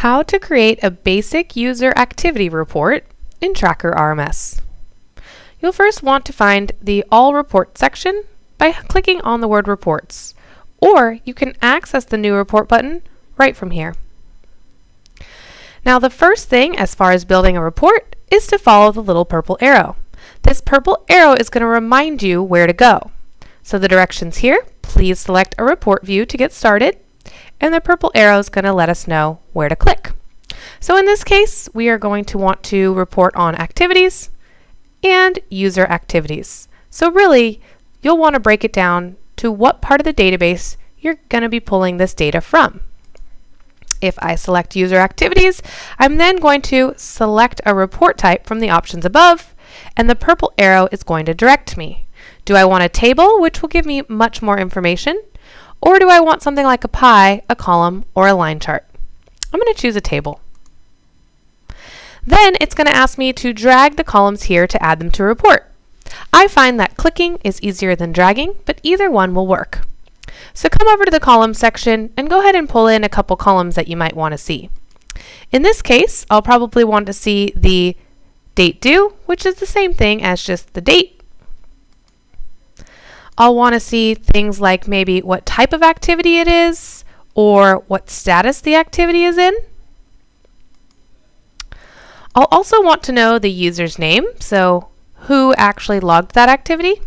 How to create a basic user activity report in Tracker RMS. You'll first want to find the All Report section by clicking on the word Reports, or you can access the New Report button right from here. Now the first thing as far as building a report is to follow the little purple arrow. This purple arrow is going to remind you where to go. So the directions here, please select a report view to get started, and the purple arrow is going to let us know where to click. So in this case, we are going to want to report on activities and user activities. So really, you'll want to break it down to what part of the database you're going to be pulling this data from. If I select user activities, I'm then going to select a report type from the options above, and the purple arrow is going to direct me. Do I want a table, which will give me much more information? Or do I want something like a pie, a column, or a line chart? I'm going to choose a table. Then it's going to ask me to drag the columns here to add them to a report. I find that clicking is easier than dragging, but either one will work. So come over to the columns section and go ahead and pull in a couple columns that you might want to see. In this case, I'll probably want to see the date due, which is the same thing as just the date. I'll want to see things like maybe what type of activity it is or what status the activity is in. I'll also want to know the user's name, so who actually logged that activity.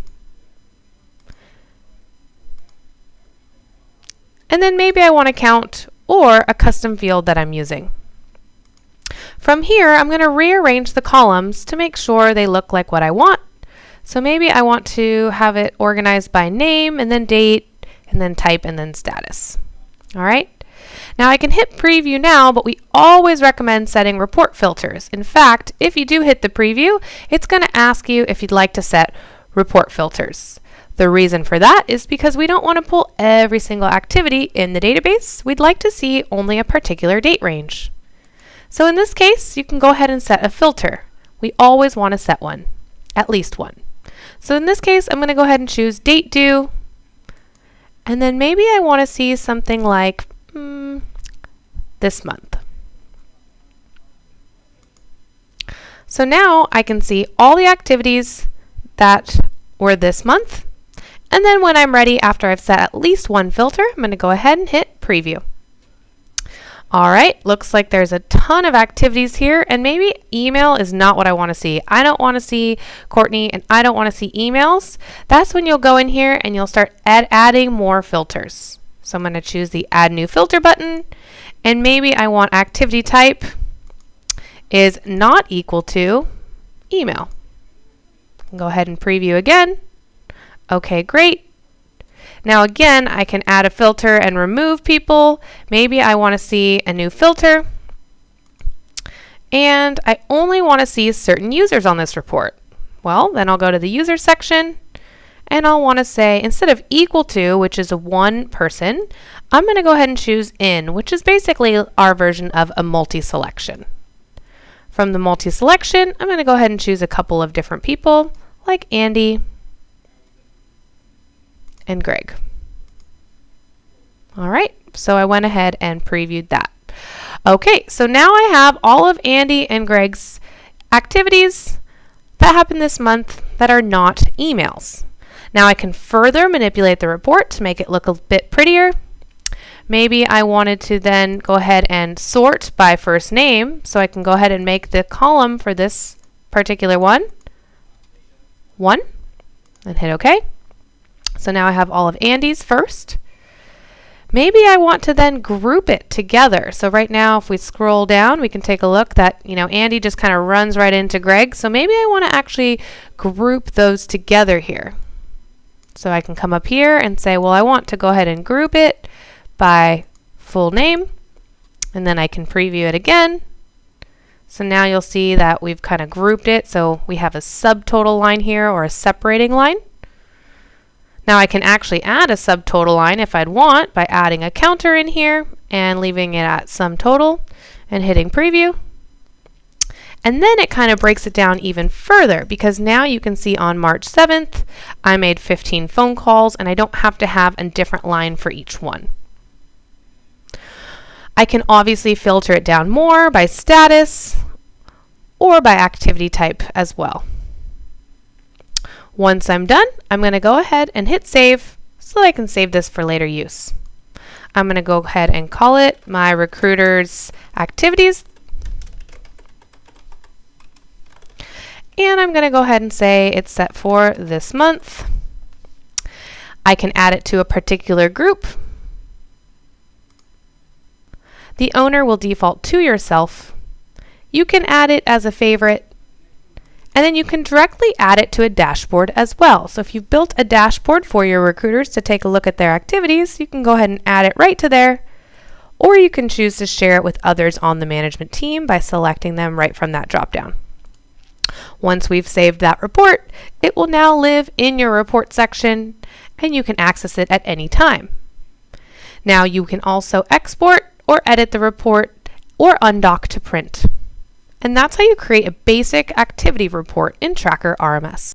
And then maybe I want to count or a custom field that I'm using. From here, I'm going to rearrange the columns to make sure they look like what I want. So maybe I want to have it organized by name and then date and then type and then status. All right. Now I can hit preview now, but we always recommend setting report filters. In fact, if you do hit the preview, it's going to ask you if you'd like to set report filters. The reason for that is because we don't want to pull every single activity in the database. We'd like to see only a particular date range. So in this case, you can go ahead and set a filter. We always want to set one, at least one. So in this case, I'm going to go ahead and choose date due, and then maybe I want to see something like this month. So now I can see all the activities that were this month, and then when I'm ready, after I've set at least one filter, I'm going to go ahead and hit preview. All right, looks like there's a ton of activities here, and maybe email is not what I want to see. I don't want to see Courtney, and I don't want to see emails. That's when you'll go in here and you'll start adding more filters. So I'm going to choose the Add New Filter button, and maybe I want activity type is not equal to email. Go ahead and preview again. Okay, great. Now again, I can add a filter and remove people. Maybe I want to see a new filter. And I only want to see certain users on this report. Well, then I'll go to the user section and I'll want to say, instead of equal to, which is a one person, I'm going to go ahead and choose in, which is basically our version of a multi-selection. From the multi-selection, I'm going to go ahead and choose a couple of different people, like Andy and Greg. All right, so I went ahead and previewed that. Okay, so now I have all of Andy and Greg's activities that happened this month that are not emails. Now I can further manipulate the report to make it look a bit prettier. Maybe I wanted to then go ahead and sort by first name, so I can go ahead and make the column for this particular one, and hit OK. So now I have all of Andy's first. Maybe I want to then group it together. So right now, if we scroll down, we can take a look that, Andy just kind of runs right into Greg. So maybe I want to actually group those together here. So I can come up here and say, well, I want to go ahead and group it by full name. And then I can preview it again. So now you'll see that we've kind of grouped it. So we have a subtotal line here, or a separating line. Now I can actually add a subtotal line if I'd want by adding a counter in here and leaving it at sum total and hitting preview. And then it kind of breaks it down even further, because now you can see on March 7th, I made 15 phone calls and I don't have to have a different line for each one. I I can obviously filter it down more by status or by activity type as well. Once I'm done, I'm going to go ahead and hit save so that I can save this for later use. I'm going to go ahead and call it my recruiters activities. And I'm going to go ahead and say it's set for this month. I can add it to a particular group. The owner will default to yourself. You can add it as a favorite, and then you can directly add it to a dashboard as well. So if you've built a dashboard for your recruiters to take a look at their activities, you can go ahead and add it right to there, or you can choose to share it with others on the management team by selecting them right from that drop-down. Once we've saved that report, it will now live in your report section, and you can access it at any time. Now you can also export or edit the report or undock to print. And that's how you create a basic activity report in Tracker RMS.